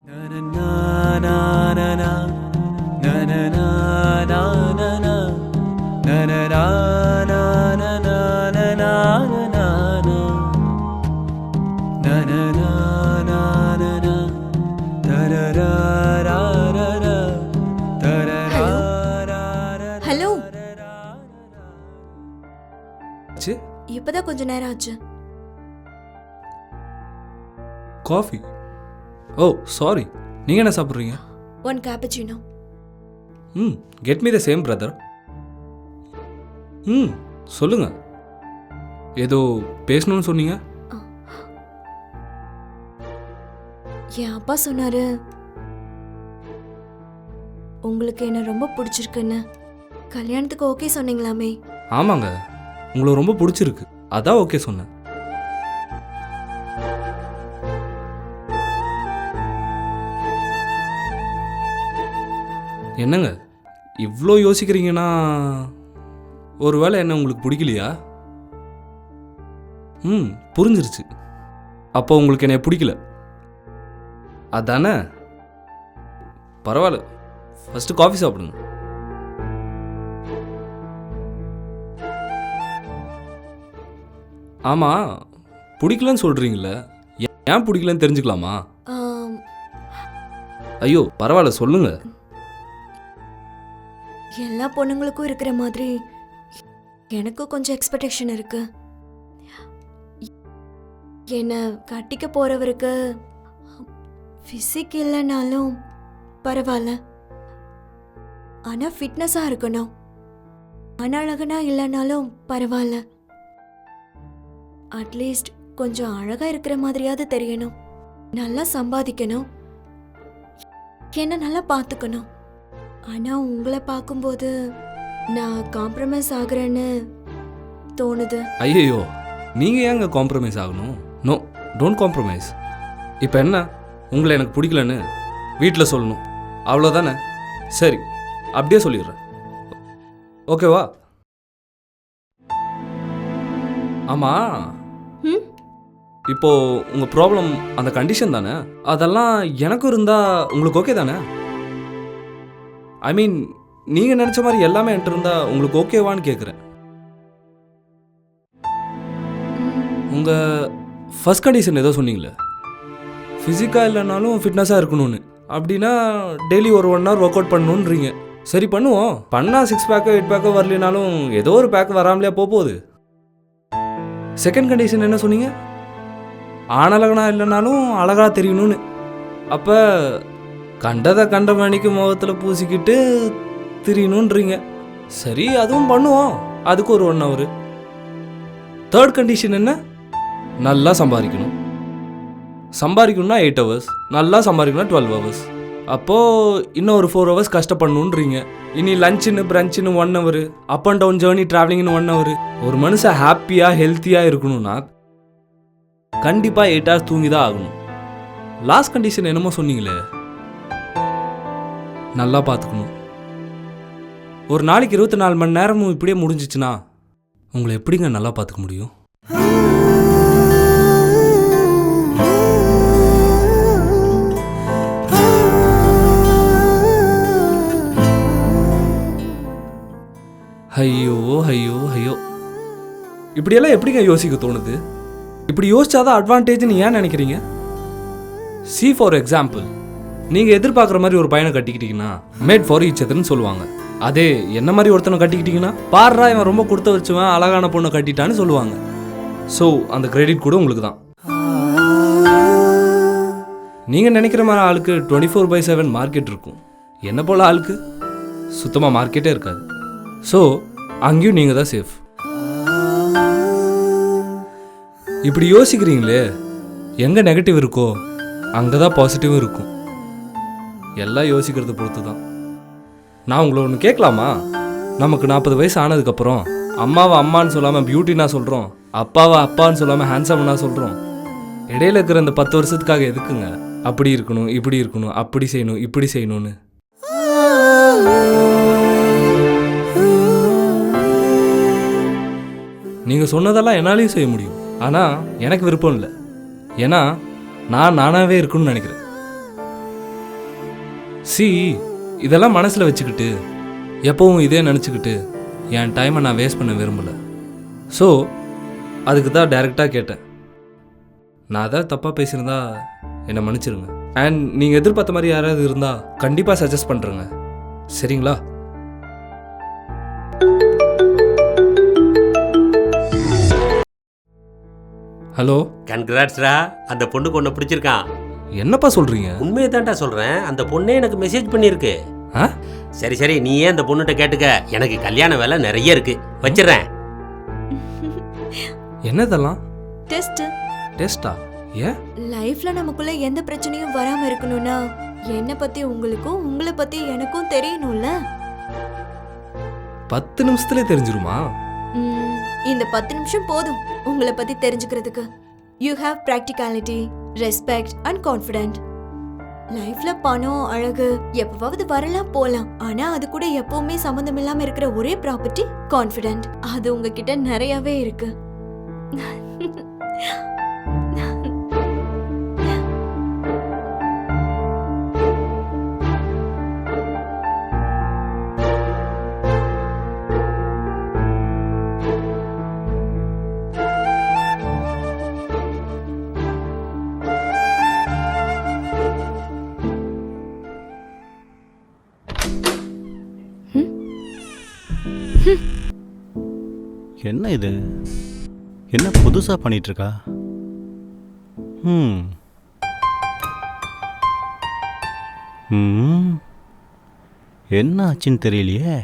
Hello, இப்பதான் கொஞ்ச நேரம் ஆச்சு. காஃபி? ஓ சாரி, நீங்கள் என்ன சாப்பிட்றீங்க? One cappuccino. Get me the same brother. சொல்லுங்க, ஏதோ பேசணும்னு சொன்னீங்க. என் அப்பா சொன்னாரு உங்களுக்கு என்ன ரொம்ப பிடிச்சிருக்குன்னு. கல்யாணத்துக்கு ஓகே சொன்னீங்களாமே? ஆமாங்க, உங்களை ரொம்ப பிடிச்சிருக்கு, அதான் ஓகே சொன்னேன். என்னங்க இவ்வளோ யோசிக்கிறீங்கன்னா, ஒருவேளை என்ன உங்களுக்கு பிடிக்கலையா? புரிஞ்சிருச்சு. அப்போ உங்களுக்கு என்னை பிடிக்கல அதானே? பரவாயில்ல, ஃபஸ்ட்டு காஃபி சாப்பிடுங்க. ஆமாம், பிடிக்கலன்னு சொல்கிறீங்களே, ஏன் பிடிக்கலன்னு தெரிஞ்சுக்கலாமா? ஐயோ பரவாயில்ல, சொல்லுங்க. எல்லா பொண்ணுங்களுக்கும் இருக்கிற மாதிரி எனக்கும் கொஞ்சம் எக்ஸ்பெக்டேஷன் இருக்கு. என்ன கட்டிக்க போறவருக்கு பிசிக் இல்லைனாலும் பரவாயில்ல, ஆனா ஃபிட்னஸா இருக்கணும். அழகனா இல்லைனாலும் பரவாயில்ல, அட்லீஸ்ட் கொஞ்சம் அழகா இருக்கிற மாதிரியாவது தெரியணும். நல்லா சம்பாதிக்கணும், என்ன நல்லா பார்த்துக்கணும். ஆனா உங்களை பார்க்கும்போது நான் காம்ப்ரமைஸ் ஆகுறேன்னு தோணுது. ஐயோ, நீங்கள் ஏங்க காம்ப்ரமைஸ் ஆகணும்? No, don't compromise. இப்போ என்ன, உங்களை எனக்கு பிடிக்கலன்னு வீட்டில் சொல்லணும், அவ்வளோதானே? சரி, அப்படியே சொல்லிடுறேன், ஓகேவா? ஆமாம், இப்போ உங்கள் ப்ராப்ளம் அந்த கண்டிஷன் தானே? அதெல்லாம் எனக்கும் இருந்தால் உங்களுக்கு ஓகே தானே? ஐ மீன், நீங்கள் நினச்ச மாதிரி எல்லாமே என்கிட்ட இருந்தால் உங்களுக்கு ஓகேவான்னு கேட்குறேன். உங்கள் ஃபர்ஸ்ட் கண்டிஷன் ஏதோ சொன்னீங்களே, ஃபிசிக்காக இல்லைனாலும் ஃபிட்னஸாக இருக்கணும்னு. அப்படின்னா டெய்லி ஒரு 1 hour ஒர்க் அவுட் பண்ணணுன்றீங்க. சரி பண்ணுவோம், பண்ணால் 6 பேக்கோ 8 பேக்கோ வரலினாலும் ஏதோ ஒரு பேக் வராமலே போகுது. செகண்ட் கண்டிஷன் என்ன சொன்னீங்க? ஆணழகனா இல்லைனாலும் அழகாக தெரியணும்னு. அப்போ கண்டதை கண்ட மணிக்கு முகத்தில் பூசிக்கிட்டு திரியணுன்றீங்க. சரி, அதுவும் பண்ணுவோம், அதுக்கு ஒரு 1 hour. தேர்ட் கண்டிஷன் என்ன? நல்லா சம்பாதிக்கணும். சம்பாதிக்கணும்னா 8 hours, நல்லா சம்பாதிக்கணும்னா 12 hours. அப்போது இன்னும் ஒரு 4 hours கஷ்டப்படணுன்றீங்க. இனி லஞ்சுன்னு பிரஞ்சுன்னு 1 hour, up and down journey ட்ராவலிங்னு 1 hour. ஒரு மனுஷன் ஹாப்பியாக ஹெல்த்தியாக இருக்கணும்னா கண்டிப்பாக 8 hours தூங்கி தான் ஆகணும். லாஸ்ட் கண்டிஷன் என்னமோ சொன்னீங்களே, நல்லா பார்த்துக்கணும். ஒரு நாளைக்கு 24 மணி நேரமும் இப்படியே முடிஞ்சிச்சுன்னா உங்களை எப்படிங்க நல்லா பார்த்துக்க முடியும்? ஐயோ ஐயோ ஐயோ, இப்படியெல்லாம் எப்படிங்க யோசிக்க தோணுது? இப்படி யோசிச்சாதான் அட்வான்டேஜ்னு ஏன் நினைக்கிறீங்க? சி ஃபார் எக்ஸாம்பிள், நீங்கள் எதிர்பார்க்குற மாதிரி ஒரு பையனை கட்டிக்கிட்டீங்கன்னா மேட் ஃபார் ஈச் அதர்னு சொல்லுவாங்க. அதே என்ன மாதிரி ஒருத்தனை கட்டிக்கிட்டீங்கன்னா பாடுறா இவன் ரொம்ப கொடுத்து வச்சுவன் அழகான பொண்ணை கட்டிட்டான்னு சொல்லுவாங்க. ஸோ அந்த கிரெடிட் கூட உங்களுக்கு தான். நீங்கள் நினைக்கிற மாதிரி ஆளுக்கு 24/7 மார்க்கெட் இருக்கும், என்ன போல் ஆளுக்கு சுத்தமாக மார்க்கெட்டே இருக்காது. ஸோ அங்கேயும் நீங்கள் தான் சேஃப். இப்படி யோசிக்கிறீங்களே, எங்கே நெகட்டிவ் இருக்கோ அங்கே தான் பாசிட்டிவும் இருக்கும். எல்லாம் யோசிக்கிறத பொறுத்து தான். நான் உங்களை ஒன்று கேட்கலாமா? நமக்கு 40 வயசு ஆனதுக்கப்புறம் அம்மாவை அம்மான்னு சொல்லாமல் பியூட்டினா சொல்கிறோம், அப்பாவை அப்பான்னு சொல்லாமல் ஹேண்ட்ஸம்னா சொல்கிறோம். இடையில இருக்கிற இந்த 10 வருஷத்துக்காக எதுக்குங்க அப்படி இருக்கணும் இப்படி இருக்கணும் அப்படி செய்யணும் இப்படி செய்யணும்னு? நீங்கள் சொன்னதெல்லாம் என்னாலையும் செய்ய முடியும், ஆனால் எனக்கு விருப்பம் இல்லை. ஏன்னா நான் நானாகவே இருக்கணும்னு நினைக்கிறேன். சி இதெல்லாம் மனசில் வச்சுக்கிட்டு எப்பவும் இதே நினச்சிக்கிட்டு என் டைமை நான் வேஸ்ட் பண்ண விரும்பலை. ஸோ அதுக்கு தான் டைரெக்டாக கேட்டேன். நான் அதான் தப்பாக பேசியிருந்தா என்னை மன்னிச்சிருங்க. அண்ட் நீங்கள் எதிர்பார்த்த மாதிரி யாராவது இருந்தால் கண்டிப்பாக சஜஸ்ட் பண்ணுறேங்க, சரிங்களா? ஹலோ. கன்கிராட்ஸ்டா, அந்த பொண்ணுக்கு ஒன்று பிடிச்சிருக்கான். என்னப்பா சொல்கிறீங்க? உண்மையை தான்டா சொல்கிறேன். அந்த பொண்ணே எனக்கு மெசேஜ் பண்ணியிருக்கு. ஆ சரி சரி, நீ ஏன் அந்த பொண்ணுகிட்ட கேட்டுக்க. எனக்கு கல்யாண வேலை நிறைய இருக்கு, வச்சிடறேன். என்னதெல்லாம்? டெஸ்ட். டெஸ்டா? ஏன்? லைஃப்ல நமக்குள்ள எந்த பிரச்சனையும் வராம இருக்கணும்னா என்ன பத்தி உங்களுக்கும் உங்களை பத்தி எனக்கும் தெரியணும்ல. 10 நிமிஷத்துல தெரிஞ்சிருமா? இந்த 10 நிமிஷம் போதும் உங்களை பத்தி தெரிஞ்சுக்கிறதுக்கு. You have practicality, respect and confident. லைஃப்ல பணம் அழகு எப்பவாவது வரலாம் போலாம், ஆனா அது கூட எப்பவுமே சம்பந்தம் இல்லாம இருக்கிற ஒரே ப்ராப்பர்ட்டி கான்ஃபிடென்ட். அது உங்ககிட்ட நிறையவே இருக்கு. என்ன இது? என்ன புதுசா பண்ணிட்டு இருக்கா? என்ன ஆச்சுன்னு தெரியலையே.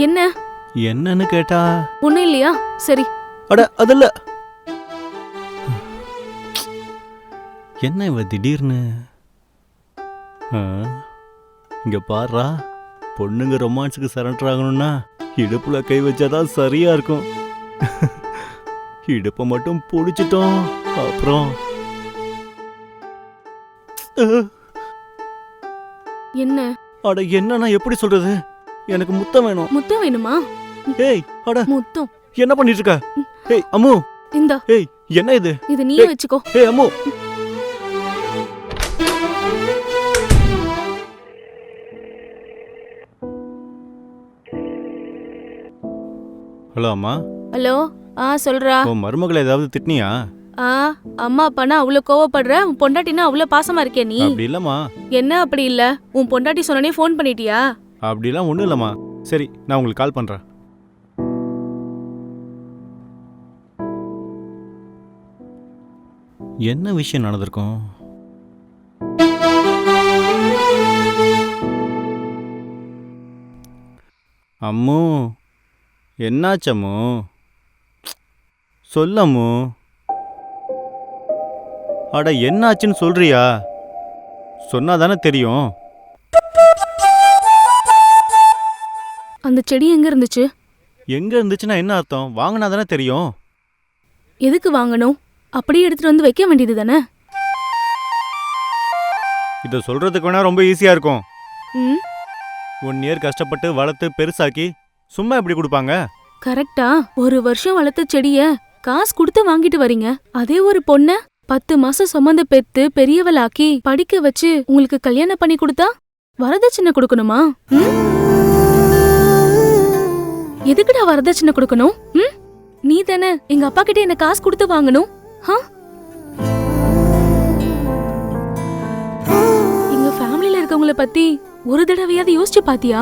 என்ன என்னன்னு கேட்டா ஒண்ணும் இல்லையா? சரி. அட அதல்ல. என்ன இவ திடீர்னு? இங்க பாருடா, பொண்ணுங்க ரொமான்ஸுக்கு சரண்டர் ஆகணும்னா இடுப்புல கை வச்சாதான் சரியா இருக்கும். இடுப்பை மட்டும் பிடிச்சிட்டோம், அப்புறம் என்ன? அட என்னன்னா எப்படி சொல்றது? எனக்கு முத்தம் வேணும். முத்தம் வேணுமா? ஏய் அட முத்தம் என்ன பண்ணிட்டு இருக்க? ஏய் அம்மு, இந்தா. ஏய் என்ன இது? இது நீயே வச்சுக்கோ. ஏய் அம்மு. ஹலோ அம்மா. ஹலோ. சொல்றா. உன் மருமகளை ஏதாவது திட்டினியா? அம்மா அப்பானா அவ்வளவு கோவப்படுற, உன் பொண்டாட்டினா அவ்வளவு பாசமா இருக்கியா நீ? அப்படி இல்லம்மா. என்ன அப்படி இல்ல? உன் பொண்டாட்டி சொன்னனே ஃபோன் பண்ணிட்டியா? அப்படிலாம் ஒண்ணும் இல்லம்மா. சரி, நான் உங்களுக்கு கால் பண்றேன். என்ன விஷயம் நடந்திருக்கும்? அம்மு, என்னாச்சம்மு? சொல்லம்மு. அட என்னாச்சுன்னு சொல்றியா? சொன்னாதானே தெரியும். அந்த செடி எங்க இருந்துச்சு? எங்க இருந்துச்சுன்னா என்ன அர்த்தம்? வாங்கினாதானே தெரியும். எதுக்கு வாங்கணும்? அப்படியே எடுத்துட்டு வந்து வைக்க வேண்டியது தானே? இதை சொல்றதுக்கு வேணா ரொம்ப ஈஸியா இருக்கும். 1 இயர் கஷ்டப்பட்டு வளர்த்து பெருசாக்கி சும்மா எப்படி கொடுப்பாங்க? கரெக்டா? 1 வருஷம் வளர்த்த செடிய காசு கொடுத்து வாங்கிட்டு வரீங்க. அதே ஒரு பொண்ண 10 மாசம் சுமந்து பெத்து பெரியவளாக்கி படிக்க வச்சு உங்களுக்கு கல்யாணம் பண்ணி கொடுத்தா வரதட்சணை கொடுக்கணுமா? எதுக்குடா வரதட்சணை கொடுக்கணும்? நீ தானே எங்க அப்பா கிட்ட என்ன காசு கொடுத்து வாங்கணும். எங்க ஃபேமிலில இருக்கவங்கள பத்தி ஒரு தடவையாவது யோசிச்சு பாத்தியா?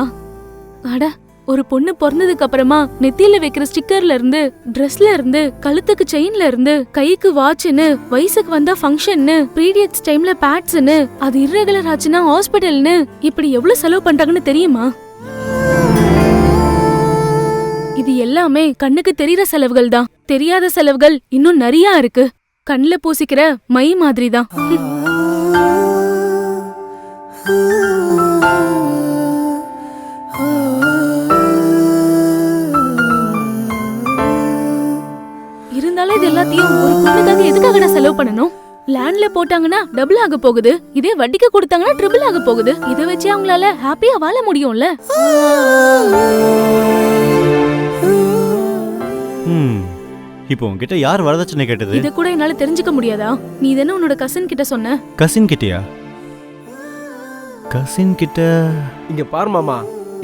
அட, ஒரு பொண்ணு பிறந்ததுக்கு அப்புறமா நெத்தியில வைக்கிற ஸ்டிக்கர்ல இருந்து, ட்ரெஸ்ல இருந்து, கழுத்துக்கு செயின்ல இருந்து, கைக்கு வாட்ச்னு, வயசுக்கு வந்தா ஃபங்க்ஷன்னு, பீரியட்ஸ் டைம்ல பேட்ஸ்னு, அது இர்ரெகுலர் ஆச்சுன்னா ஹாஸ்பிடல்னு, இப்படி எவ்வளவு செலவு பண்றாங்கன்னு தெரியுமா? இது எல்லாமே கண்ணுக்கு தெரியற செலவுகள் தான். தெரியாத செலவுகள் இன்னும் நிறைய இருக்கு. கண்ணுல பூசிக்கிற மை மாதிரி தான். இருந்தாலும் இது எல்லாத்தையும் ஒரு பொண்ணுக்காக எதுக்காக செலவு பண்ணணும்? லேண்ட்ல போட்டாங்கன்னா டபுள் ஆக போகுது, இதே வட்டிக்கு கொடுத்தாங்கன்னா ட்ரிபிள் ஆக போகுது. இதை வச்சு அவங்களால ஹாப்பியா வாழ முடியும்ல? இப்போ உன்கிட்ட யார் வரதட்சணை கேட்டது? இத கூட என்னால தெரிஞ்சுக்க முடியாதா? நீ தானே உன்னோட கசின் கிட்ட சொன்ன. கசின் கிட்டயா? கசின் கிட்ட இங்க பாரு மாமா,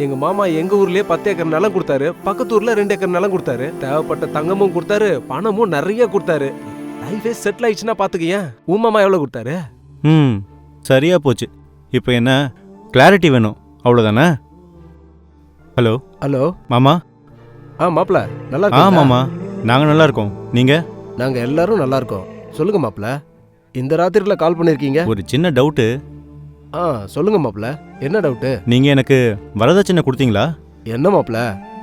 எங்க மாமா எங்க ஊர்லயே 10 ஏக்கர் நிலம் கொடுத்தாரு, பக்கத்து ஊர்ல 2 ஏக்கர் நிலம் கொடுத்தாரு, தேவைப்பட்ட தங்கமும் கொடுத்தாரு, பணமும் நிறைய கொடுத்தாரு. லைஃபே செட்டில் ஆயிடுச்சுன்னா பாத்துக்கீங்க. உன் மாமா எவ்வளவு கொடுத்தாரு? சரியா போச்சு. இப்போ என்ன கிளாரிட்டி வேணும், அவ்வளோதானே? ஹலோ ஹலோ மாமா. மாப்ள நல்லா ஆ இருக்கீங்களா? மாமா, நாங்கள் நல்லா இருக்கோம். நீங்க? நாங்க எல்லாரும் நல்லா இருக்கோம். சொல்லுங்க மாப்ள, இந்த ராத்திரில கால் பண்ணிருக்கீங்க? ஒரு சின்ன டவுட்டு. சொல்லுங்க மாப்ள, என்ன டவுட்டு? நீங்க எனக்கு வரதட்சணை கொடுத்தீங்களா? என்ன மாப்ள,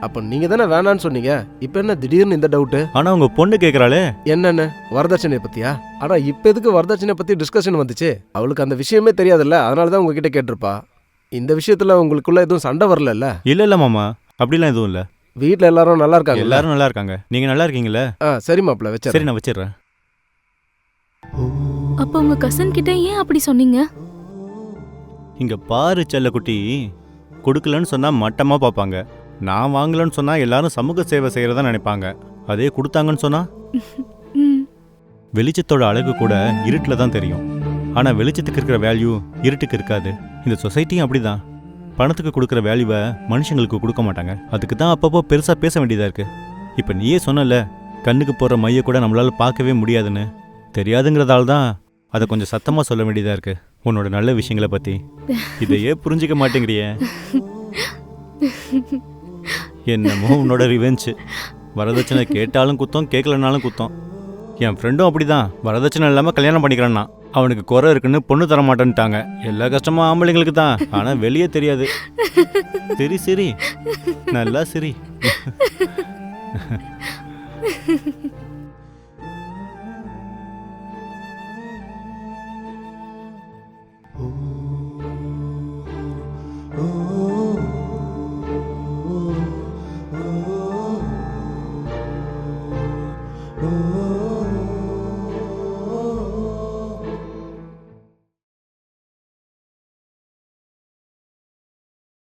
அப்ப நீங்க தானே வேணான்னு சொன்னீங்க, இப்ப என்ன திடீர்னு இந்த டவுட்டு? ஆனா உங்க பொண்ணு கேக்குறாளே. என்னன்னு? வரதட்சணை பத்தியா? ஆனா இப்ப எதுக்கு வரதட்சணை பத்தி டிஸ்கஷன் வந்துச்சு? அவளுக்கு அந்த விஷயமே தெரியாதுல்ல, அதனாலதான் உங்ககிட்ட கேட்டிருப்பா. இந்த விஷயத்துல உங்களுக்குள்ள எதுவும் சண்டை வரல? இல்ல மாமா, அப்படிலாம் எதுவும் இல்ல. வீட்ல எல்லாரும் நல்லா இருக்காங்க? எல்லாரும் நல்லா இருக்காங்க. நீங்க நல்லா இருக்கீங்களா? சரி மாப்ள, வச்சேன். சரி, நான் வச்சிடுறேன். அப்ப உங்க கசின் கிட்ட ஏன் அப்படி சொன்னீங்க? இங்க பாரு செல்லக்குட்டி, கொடுக்கலன்னு சொன்னா மட்டமா பார்ப்பாங்க. நான் வாங்கலன்னு சொன்னா எல்லாரும் சமூக சேவை செய்யறதா நினைப்பாங்க. அதே கொடுத்தாங்கன்னு சொன்னா வெளிச்சத்தோட அழகு கூட இருட்டில் தான் தெரியும். ஆனா வெளிச்சத்துக்கு இருக்கிற வேல்யூ இருட்டுக்கு இருக்காது. இந்த சொசைட்டியும் அப்படிதான். பணத்துக்கு கொடுக்குற வேல்யூவை மனுஷங்களுக்கு கொடுக்க மாட்டாங்க. அதுக்கு தான் அப்பப்போ பெருசா பேச வேண்டியதா இருக்கு. இப்ப நீயே சொன்னல, கண்ணுக்கு போற மைய கூட நம்மளால பார்க்கவே முடியாதுன்னு. தெரியாதுங்கிறதால தான் அதை கொஞ்சம் சத்தமா சொல்ல வேண்டியதா இருக்கு, உன்னோட நல்ல விஷயங்களை பத்தி. இதையே புரிஞ்சிக்க மாட்டேங்கிறியே. என்னமோ உன்னோட ரிவெஞ்ச். வரதட்சணை கேட்டாலும் குத்தம், கேட்கலனாலும் குத்தம். என் ஃப்ரெண்டும் அப்படிதான், வரதட்சணை இல்லாம கல்யாணம் பண்ணிக்கிறான்னா. அவனுக்கு குறை இருக்குன்னு பொண்ணு தர மாட்டேன்ட்டாங்க. எல்லா கஷ்டமும் ஆம்பளைங்களுக்கு தான், ஆனா வெளியே தெரியாது. சரி சரி, நல்லா சரி.